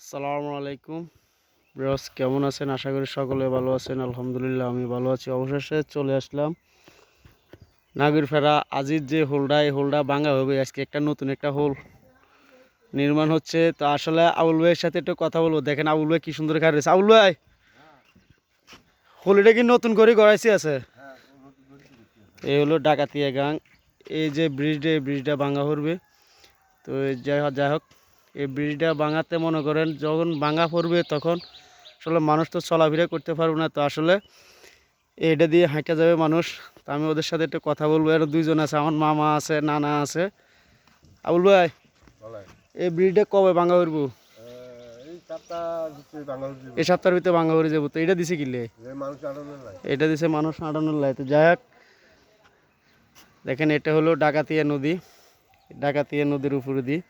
আসসালামু আলাইকুম ব্রস, কেমন আছেন? আশা করি সকলে ভালো আছেন। আলহামদুলিল্লাহ আমি ভালো আছি। অবশেষে চলে আসলাম নাগরফেরা আজির যে হোলটা, এই হোলটা ভাঙা হবে আজকে। নতুন একটা হোল নির্মাণ হচ্ছে। তো আসলে আবুল ভাইয়ের সাথে একটু কথা বলবো। দেখেন আবুল ভাই কি সুন্দর কাজ রয়েছে। আবুল ভাই, হোলটা কি নতুন করে গড়াইছি আছে? এই হলো ডাকাতিয়া গাং। এই যে ব্রিজটা ভাঙা পড়বে। তো যাই হোক, এই ব্রিজটা ভাঙাতে মনে করেন যখন ভাঙা পড়বে তখন আসলে মানুষ তো চলাফেরা করতে পারবে না। তো আসলে এটা দিয়ে হাঁটা যাবে মানুষ। তো আমি ওদের সাথে একটু কথা বলবো। এর দুইজন আছে, আমার মামা আছে, নানা আছে। আবুল ভাই, এই ব্রিজটা কবে ভাঙা পড়বো? এই সপ্তাহের ভিতরে ভাঙা পড়ে যাবো। তো এটা দিছে কিলে? এটা দিছে মানুষ আটানোর লাই। তো যাই হোক, দেখেন এটা হলো ডাকাতিয়া নদী। ডাকাতিয়া নদীর উপরে দিয়ে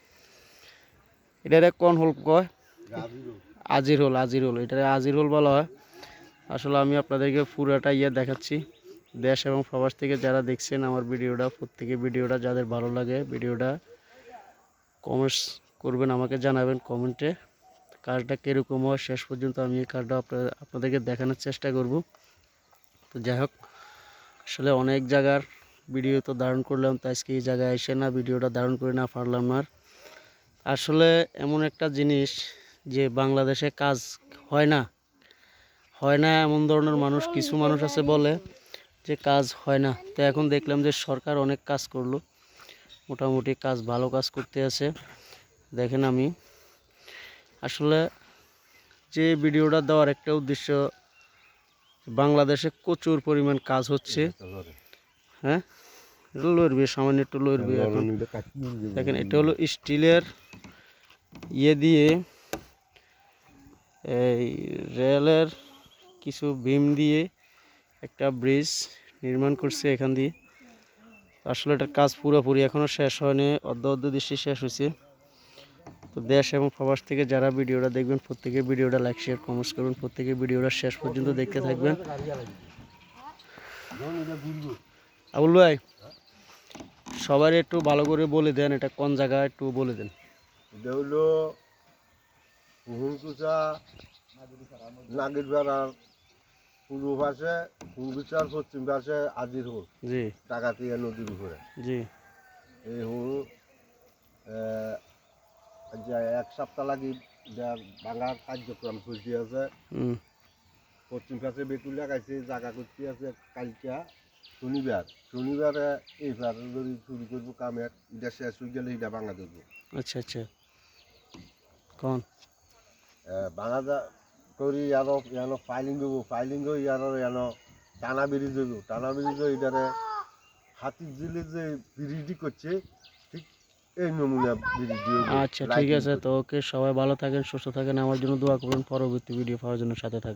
এটা কোন হোল কয়? আজির হোল। এটা আজির হোল বলা হয়। আসলে আমি আপনাদেরকে পুরাটা দেখাচ্ছি। দেশ এবং প্রবাস থেকে যারা দেখছেন আমার ভিডিওটা, প্রত্যেকে ভিডিওটা যাদের ভালো লাগে ভিডিওটা কমেন্টস করবেন, আমাকে জানাবেন কমেন্টে কাজটা কীরকম হয়। শেষ পর্যন্ত আমি এই কাজটা আপনাদেরকে দেখানোর চেষ্টা করব। তো যাই হোক, আসলে অনেক জায়গার ভিডিও তো ধারণ করলাম, তো আজকে এই জায়গায় এসে না ভিডিওটা ধারণ করে না পারলাম না। আসলে এমন একটা জিনিস যে বাংলাদেশে কাজ হয় না এমন ধরনের মানুষ, কিছু মানুষ আছে বলে যে কাজ হয় না। তো এখন দেখলাম যে সরকার অনেক কাজ করলো, মোটামুটি কাজ ভালো কাজ করতে আছে। দেখেন আমি আসলে যে ভিডিওটা দেওয়ার একটা উদ্দেশ্য, বাংলাদেশে প্রচুর পরিমাণ কাজ হচ্ছে। হ্যাঁ, লড়বে, সামান্য একটু লড়বে। এখন দেখেন এটা হলো স্টিলের দিয়ে এই রেলের কিছু বিম দিয়ে একটা ব্রিজ নির্মাণ করছে এখান দিয়ে। আসলে এটার কাজ পুরোপুরি এখনও শেষ হয়নি, অর্ধ দৃষ্টি শেষ হয়েছে। তো দেশ এবং প্রবাস থেকে যারা ভিডিওটা দেখবেন প্রত্যেকে ভিডিওটা লাইক শেয়ার কমেন্টস করবেন, প্রত্যেকে ভিডিওটা শেষ পর্যন্ত দেখতে থাকবেন। আবুল ভাই, সবার একটু ভালো করে বলে দেন এটা কোন জায়গা, একটু বলে দেন। এটা হলো হুমকুচা নাগিরপাড়ার পূর্ব পাশে, হুমকুচার পশ্চিম পাশে আজির হোল। জি, ডাকাতিয়া নদীর উপরে। জি। এই হোল এক সপ্তাহ লাগি ভাঙার কার্যক্রম চলতে আছে। পশ্চিম পাশে বেতুল লাগাইছে, জায়গা করতে আছে। কালকা শনিবারে এইবার যদি শুরু করবো কামের, এটা শেষ হয়ে গেলে এটা ভাঙা দেবো। আচ্ছা আচ্ছা, কোন ভাঙা করি আরো ইয়ানো ফাইলিং দেবো, ফাইলিং ইয়ারো ইয়ানো টানা ব্রিজ দেবো, টানা ব্রিজ এটারে হাতির জিলে যে ব্রিজটি করছে ঠিক এই নমুনা ব্রিজ দিয়ে। আচ্ছা ঠিক আছে। তো ওকে, সবাই ভালো থাকেন, সুস্থ থাকেন, আমার জন্য দোয়া করবেন, পরবর্তী ভিডিও পাওয়ার জন্য সাথে থাকবেন।